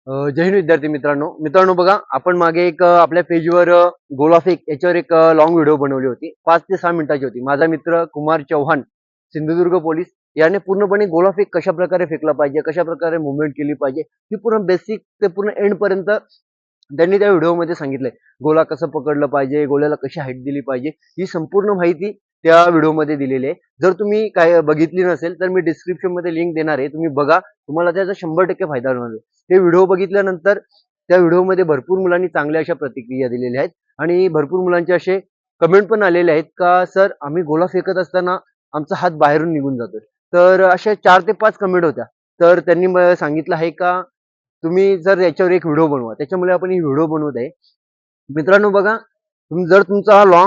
जय हिंद विद्यार्थी मित्रांनो बघा आपण मागे एक आपल्या पेजवर गोलाफेक याच्यावर एक लॉंग व्हिडिओ बनवली होती 5 ते 6 मिनिटाची होती. माझा मित्र कुमार चौहान सिंधुदुर्ग पोलीस याने पूर्णपणे गोलाफेक कशा प्रकारे फेकला पाहिजे, कशा प्रकारे मुवमेंट केली पाहिजे ही पूर्ण बेसिक ते पूर्ण एंड पर्यंत त्यांनी त्या व्हिडिओमध्ये सांगितलंय. गोला कसं पकडलं पाहिजे, गोल्याला कशी हाईट दिली पाहिजे, ही संपूर्ण माहिती त्या व्हिडिओमध्ये दिलेली आहे. जर तुम्ही काय बघितली नसेल तर मी डिस्क्रिप्शन मध्ये लिंक देणार आहे, तुम्ही बघा, तुम्हाला त्याचा 100% फायदा होणार आहे. ते व्हिडिओ बघितल्यानंतर त्या व्हिडिओमध्ये भरपूर मुलांनी चांगल्या अशा प्रतिक्रिया दिलेल्या आहेत आणि भरपूर मुलांचे असे कमेंट पण आलेले आहेत का सर आम्ही गोला फेकत असताना आमचा हात बाहेरून निघून जातोय. तर अशा 4 ते 5 कमेंट होत्या. तर त्यांनी सांगितलं आहे का तुम्ही जर याच्यावर एक व्हिडिओ बनवा, त्याच्यामुळे आपण ही व्हिडिओ बनवत आहे. मित्रांनो बघा, जर तुमचा हा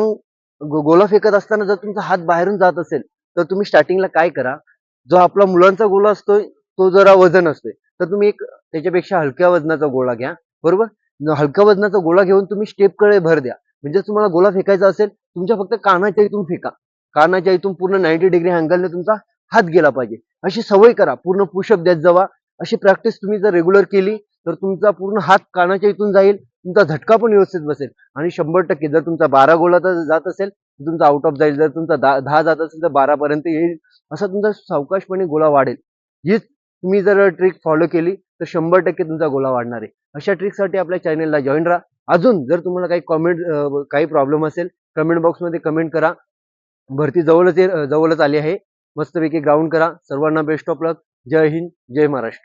गोला फेकत असताना जर तुमचा हात बाहेरून जात असेल तर तुम्ही स्टार्टिंगला काय करा, जो आपला मुलांचा गोला असतोय तो जरा वजन असतोय, तर तुम्ही एक त्याच्यापेक्षा हलक्या वजनाचा गोळा घ्या. बरोबर, हलक्या वजनाचा गोळा घेऊन तुम्ही स्टेपकडे भर द्या. म्हणजे तुम्हाला गोळा फेकायचा असेल तुमच्या फक्त कानाच्या इथून फेका, कानाच्या इथून पूर्ण 90 डिग्री अँगलने तुमचा हात गेला पाहिजे. अशी सवय करा, पूर्ण पुशअप देत जावा. अशी प्रॅक्टिस तुम्ही जर रेग्युलर केली तर तुमचा पूर्ण हात कानाच्या इथून जाईल, तुमचा झटका पण व्यवस्थित बसेल आणि 100% जर तुमचा 12 गोळा तर जात असेल तर तुमचा आउट ऑफ जाईल, जर तुमचा 10 जात असेल तर 12 पर्यंत येईल. असा तुमचा सावकाशपणे गोळा वाढेल. हीच तुम्ही जर ट्रिक फॉलो केली तर 100% तुमचा गोळा वाढणार आहे. अशा ट्रिकसाठी आपल्या चॅनलला जॉईन राहा. अजून जर तुम्हाला काही प्रॉब्लेम असेल कमेंट बॉक्समध्ये कमेंट करा. भरती जवळच आली आहे. मस्तपैकी ग्राउंड करा. सर्वांना बेस्ट ऑफ लक. जय हिंद, जय महाराष्ट्र.